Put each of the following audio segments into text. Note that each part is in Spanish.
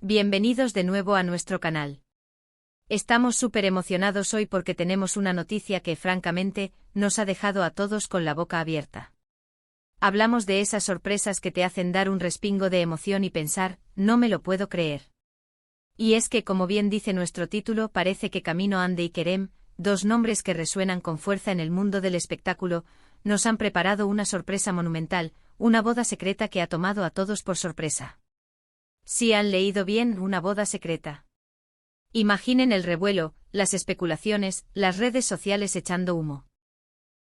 Bienvenidos de nuevo a nuestro canal. Estamos súper emocionados hoy porque tenemos una noticia que, francamente, nos ha dejado a todos con la boca abierta. Hablamos de esas sorpresas que te hacen dar un respingo de emoción y pensar, no me lo puedo creer. Y es que, como bien dice nuestro título, parece que Camino Ande y Kerem, dos nombres que resuenan con fuerza en el mundo del espectáculo, nos han preparado una sorpresa monumental, una boda secreta que ha tomado a todos por sorpresa. Si han leído bien, una boda secreta. Imaginen el revuelo, las especulaciones, las redes sociales echando humo.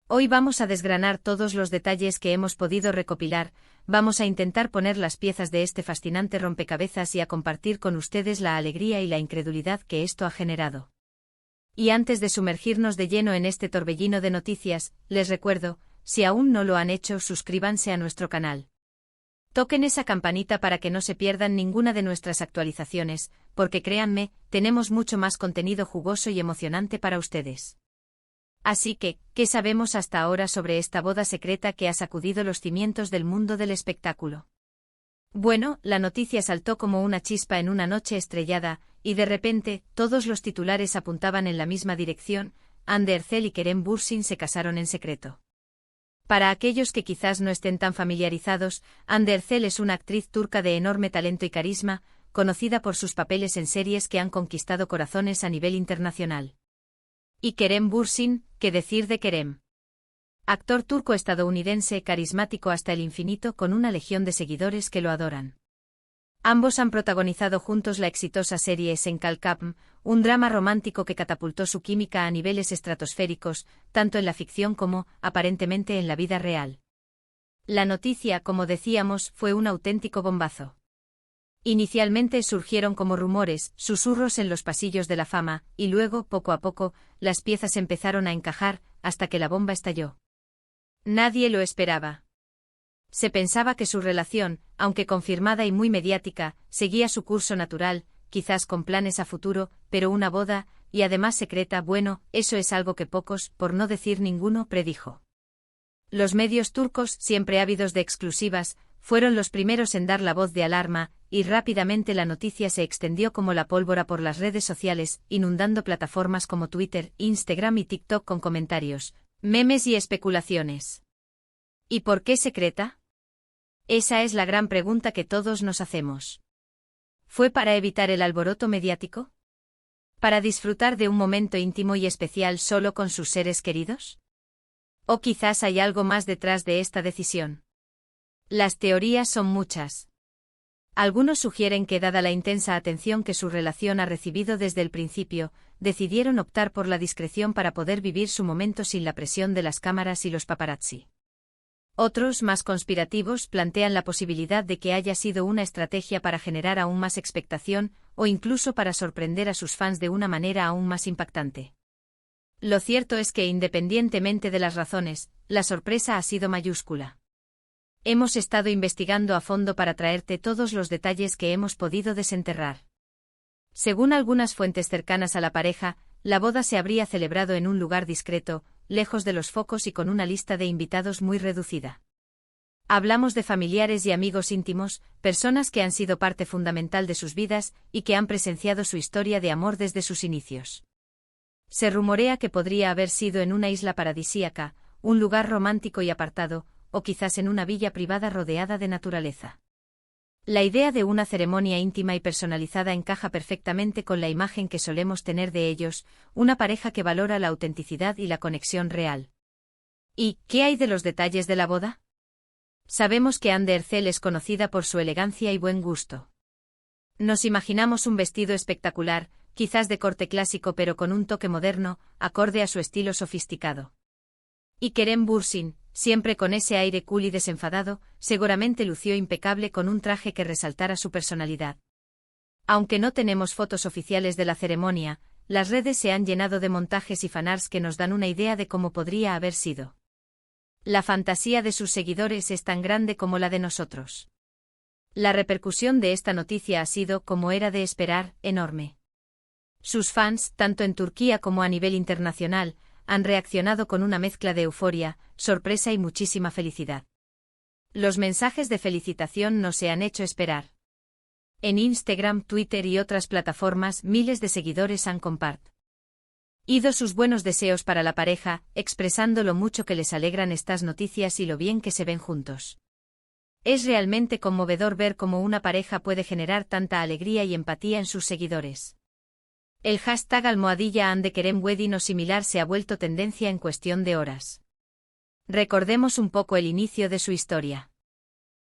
Hoy vamos a desgranar todos los detalles que hemos podido recopilar, vamos a intentar poner las piezas de este fascinante rompecabezas y a compartir con ustedes la alegría y la incredulidad que esto ha generado. Y antes de sumergirnos de lleno en este torbellino de noticias, les recuerdo, si aún no lo han hecho, suscríbanse a nuestro canal. Toquen esa campanita para que no se pierdan ninguna de nuestras actualizaciones, porque créanme, tenemos mucho más contenido jugoso y emocionante para ustedes. Así que, ¿qué sabemos hasta ahora sobre esta boda secreta que ha sacudido los cimientos del mundo del espectáculo? Bueno, la noticia saltó como una chispa en una noche estrellada, y de repente, todos los titulares apuntaban en la misma dirección: Hande Erçel y Kerem Bürsin se casaron en secreto. Para aquellos que quizás no estén tan familiarizados, Hande Erçel es una actriz turca de enorme talento y carisma, conocida por sus papeles en series que han conquistado corazones a nivel internacional. Y Kerem Bürsin, ¿qué decir de Kerem? Actor turco-estadounidense carismático hasta el infinito con una legión de seguidores que lo adoran. Ambos han protagonizado juntos la exitosa serie Sen Kalkapm, un drama romántico que catapultó su química a niveles estratosféricos, tanto en la ficción como, aparentemente, en la vida real. La noticia, como decíamos, fue un auténtico bombazo. Inicialmente surgieron como rumores, susurros en los pasillos de la fama, y luego, poco a poco, las piezas empezaron a encajar, hasta que la bomba estalló. Nadie lo esperaba. Se pensaba que su relación, aunque confirmada y muy mediática, seguía su curso natural, quizás con planes a futuro, pero una boda, y además secreta, bueno, eso es algo que pocos, por no decir ninguno, predijo. Los medios turcos, siempre ávidos de exclusivas, fueron los primeros en dar la voz de alarma, y rápidamente la noticia se extendió como la pólvora por las redes sociales, inundando plataformas como Twitter, Instagram y TikTok con comentarios, memes y especulaciones. ¿Y por qué secreta? Esa es la gran pregunta que todos nos hacemos. ¿Fue para evitar el alboroto mediático? ¿Para disfrutar de un momento íntimo y especial solo con sus seres queridos? ¿O quizás hay algo más detrás de esta decisión? Las teorías son muchas. Algunos sugieren que, dada la intensa atención que su relación ha recibido desde el principio, decidieron optar por la discreción para poder vivir su momento sin la presión de las cámaras y los paparazzi. Otros, más conspirativos, plantean la posibilidad de que haya sido una estrategia para generar aún más expectación, o incluso para sorprender a sus fans de una manera aún más impactante. Lo cierto es que, independientemente de las razones, la sorpresa ha sido mayúscula. Hemos estado investigando a fondo para traerte todos los detalles que hemos podido desenterrar. Según algunas fuentes cercanas a la pareja, la boda se habría celebrado en un lugar discreto, lejos de los focos y con una lista de invitados muy reducida. Hablamos de familiares y amigos íntimos, personas que han sido parte fundamental de sus vidas y que han presenciado su historia de amor desde sus inicios. Se rumorea que podría haber sido en una isla paradisíaca, un lugar romántico y apartado, o quizás en una villa privada rodeada de naturaleza. La idea de una ceremonia íntima y personalizada encaja perfectamente con la imagen que solemos tener de ellos, una pareja que valora la autenticidad y la conexión real. ¿Y qué hay de los detalles de la boda? Sabemos que Hande Erçel es conocida por su elegancia y buen gusto. Nos imaginamos un vestido espectacular, quizás de corte clásico pero con un toque moderno, acorde a su estilo sofisticado. Y Kerem Bürsin, siempre con ese aire cool y desenfadado, seguramente lució impecable con un traje que resaltara su personalidad. Aunque no tenemos fotos oficiales de la ceremonia, las redes se han llenado de montajes y fanarts que nos dan una idea de cómo podría haber sido. La fantasía de sus seguidores es tan grande como la de nosotros. La repercusión de esta noticia ha sido, como era de esperar, enorme. Sus fans, tanto en Turquía como a nivel internacional, han reaccionado con una mezcla de euforia, sorpresa y muchísima felicidad. Los mensajes de felicitación no se han hecho esperar. En Instagram, Twitter y otras plataformas miles de seguidores han compartido sus buenos deseos para la pareja, expresando lo mucho que les alegran estas noticias y lo bien que se ven juntos. Es realmente conmovedor ver cómo una pareja puede generar tanta alegría y empatía en sus seguidores. El hashtag @andekeremwedding o similar se ha vuelto tendencia en cuestión de horas. Recordemos un poco el inicio de su historia.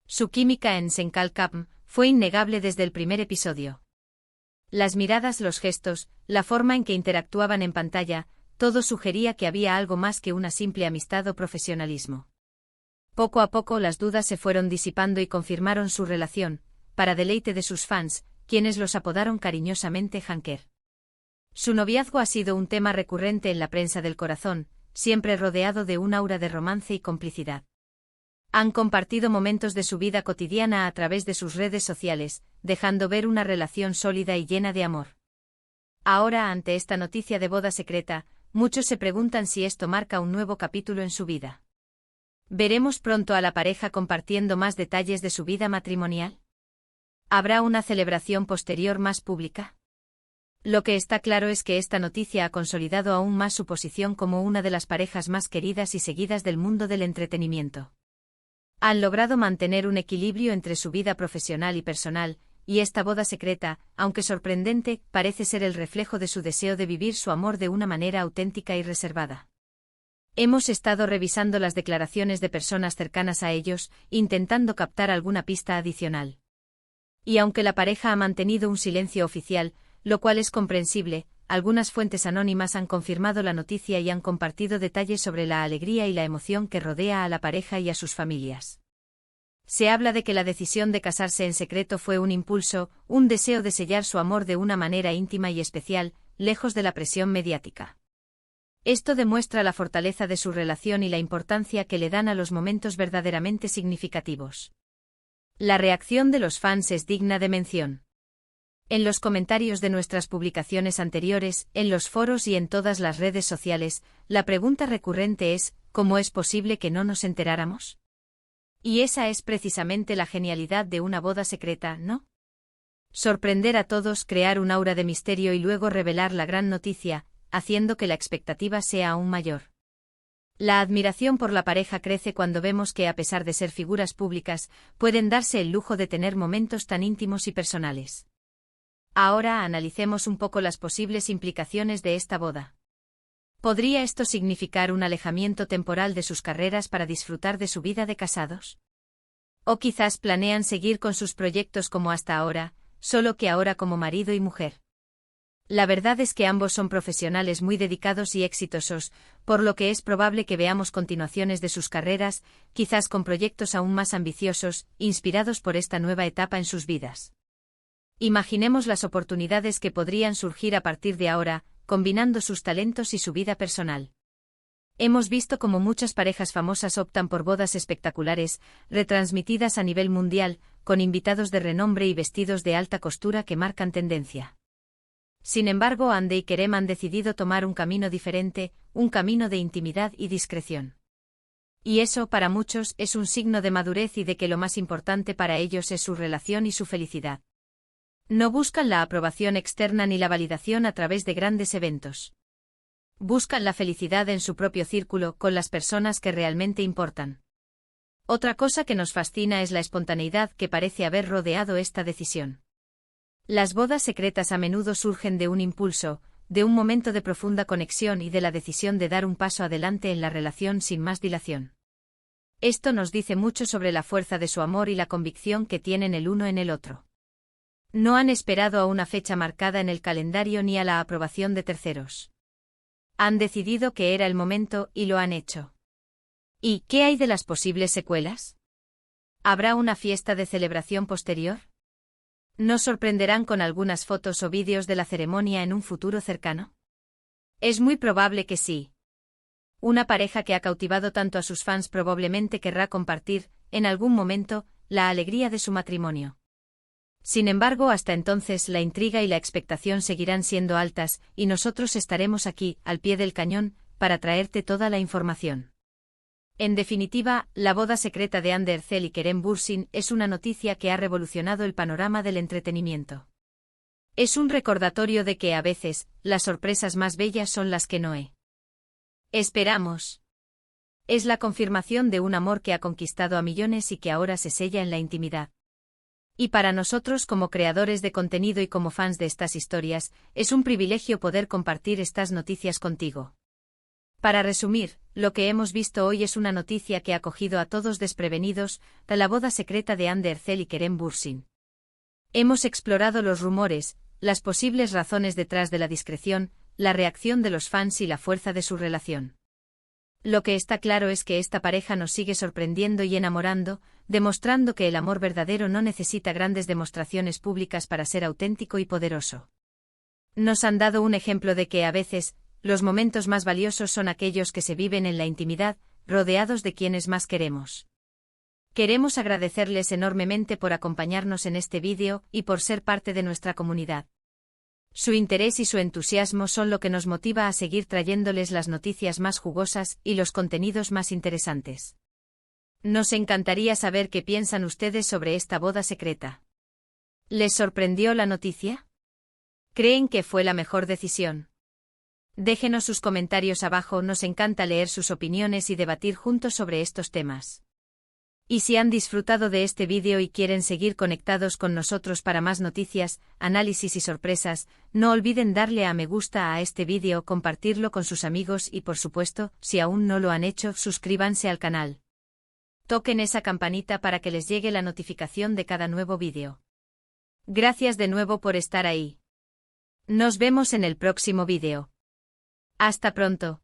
Su química en Senkalkapm fue innegable desde el primer episodio. Las miradas, los gestos, la forma en que interactuaban en pantalla, todo sugería que había algo más que una simple amistad o profesionalismo. Poco a poco las dudas se fueron disipando y confirmaron su relación, para deleite de sus fans, quienes los apodaron cariñosamente Hanker. Su noviazgo ha sido un tema recurrente en la prensa del corazón, siempre rodeado de un aura de romance y complicidad. Han compartido momentos de su vida cotidiana a través de sus redes sociales, dejando ver una relación sólida y llena de amor. Ahora, ante esta noticia de boda secreta, muchos se preguntan si esto marca un nuevo capítulo en su vida. ¿Veremos pronto a la pareja compartiendo más detalles de su vida matrimonial? ¿Habrá una celebración posterior más pública? Lo que está claro es que esta noticia ha consolidado aún más su posición como una de las parejas más queridas y seguidas del mundo del entretenimiento. Han logrado mantener un equilibrio entre su vida profesional y personal, y esta boda secreta, aunque sorprendente, parece ser el reflejo de su deseo de vivir su amor de una manera auténtica y reservada. Hemos estado revisando las declaraciones de personas cercanas a ellos, intentando captar alguna pista adicional. Y aunque la pareja ha mantenido un silencio oficial, lo cual es comprensible, algunas fuentes anónimas han confirmado la noticia y han compartido detalles sobre la alegría y la emoción que rodea a la pareja y a sus familias. Se habla de que la decisión de casarse en secreto fue un impulso, un deseo de sellar su amor de una manera íntima y especial, lejos de la presión mediática. Esto demuestra la fortaleza de su relación y la importancia que le dan a los momentos verdaderamente significativos. La reacción de los fans es digna de mención. En los comentarios de nuestras publicaciones anteriores, en los foros y en todas las redes sociales, la pregunta recurrente es, ¿cómo es posible que no nos enteráramos? Y esa es precisamente la genialidad de una boda secreta, ¿no? Sorprender a todos, crear un aura de misterio y luego revelar la gran noticia, haciendo que la expectativa sea aún mayor. La admiración por la pareja crece cuando vemos que, a pesar de ser figuras públicas, pueden darse el lujo de tener momentos tan íntimos y personales. Ahora analicemos un poco las posibles implicaciones de esta boda. ¿Podría esto significar un alejamiento temporal de sus carreras para disfrutar de su vida de casados? ¿O quizás planean seguir con sus proyectos como hasta ahora, solo que ahora como marido y mujer? La verdad es que ambos son profesionales muy dedicados y exitosos, por lo que es probable que veamos continuaciones de sus carreras, quizás con proyectos aún más ambiciosos, inspirados por esta nueva etapa en sus vidas. Imaginemos las oportunidades que podrían surgir a partir de ahora, combinando sus talentos y su vida personal. Hemos visto cómo muchas parejas famosas optan por bodas espectaculares, retransmitidas a nivel mundial, con invitados de renombre y vestidos de alta costura que marcan tendencia. Sin embargo, Hande y Kerem han decidido tomar un camino diferente, un camino de intimidad y discreción. Y eso, para muchos, es un signo de madurez y de que lo más importante para ellos es su relación y su felicidad. No buscan la aprobación externa ni la validación a través de grandes eventos. Buscan la felicidad en su propio círculo, con las personas que realmente importan. Otra cosa que nos fascina es la espontaneidad que parece haber rodeado esta decisión. Las bodas secretas a menudo surgen de un impulso, de un momento de profunda conexión y de la decisión de dar un paso adelante en la relación sin más dilación. Esto nos dice mucho sobre la fuerza de su amor y la convicción que tienen el uno en el otro. No han esperado a una fecha marcada en el calendario ni a la aprobación de terceros. Han decidido que era el momento y lo han hecho. ¿Y qué hay de las posibles secuelas? ¿Habrá una fiesta de celebración posterior? ¿Nos sorprenderán con algunas fotos o vídeos de la ceremonia en un futuro cercano? Es muy probable que sí. Una pareja que ha cautivado tanto a sus fans probablemente querrá compartir, en algún momento, la alegría de su matrimonio. Sin embargo, hasta entonces la intriga y la expectación seguirán siendo altas, y nosotros estaremos aquí, al pie del cañón, para traerte toda la información. En definitiva, la boda secreta de Ander Zell y Kerem Bürsin es una noticia que ha revolucionado el panorama del entretenimiento. Es un recordatorio de que a veces, las sorpresas más bellas son las que no esperamos. Es la confirmación de un amor que ha conquistado a millones y que ahora se sella en la intimidad. Y para nosotros como creadores de contenido y como fans de estas historias, es un privilegio poder compartir estas noticias contigo. Para resumir, lo que hemos visto hoy es una noticia que ha cogido a todos desprevenidos, la boda secreta de Ander Zell y Kerem Bürsin. Hemos explorado los rumores, las posibles razones detrás de la discreción, la reacción de los fans y la fuerza de su relación. Lo que está claro es que esta pareja nos sigue sorprendiendo y enamorando, demostrando que el amor verdadero no necesita grandes demostraciones públicas para ser auténtico y poderoso. Nos han dado un ejemplo de que a veces, los momentos más valiosos son aquellos que se viven en la intimidad, rodeados de quienes más queremos. Queremos agradecerles enormemente por acompañarnos en este vídeo y por ser parte de nuestra comunidad. Su interés y su entusiasmo son lo que nos motiva a seguir trayéndoles las noticias más jugosas y los contenidos más interesantes. Nos encantaría saber qué piensan ustedes sobre esta boda secreta. ¿Les sorprendió la noticia? ¿Creen que fue la mejor decisión? Déjenos sus comentarios abajo, nos encanta leer sus opiniones y debatir juntos sobre estos temas. Y si han disfrutado de este vídeo y quieren seguir conectados con nosotros para más noticias, análisis y sorpresas, no olviden darle a me gusta a este vídeo, compartirlo con sus amigos y por supuesto, si aún no lo han hecho, suscríbanse al canal. Toquen esa campanita para que les llegue la notificación de cada nuevo vídeo. Gracias de nuevo por estar ahí. Nos vemos en el próximo vídeo. Hasta pronto.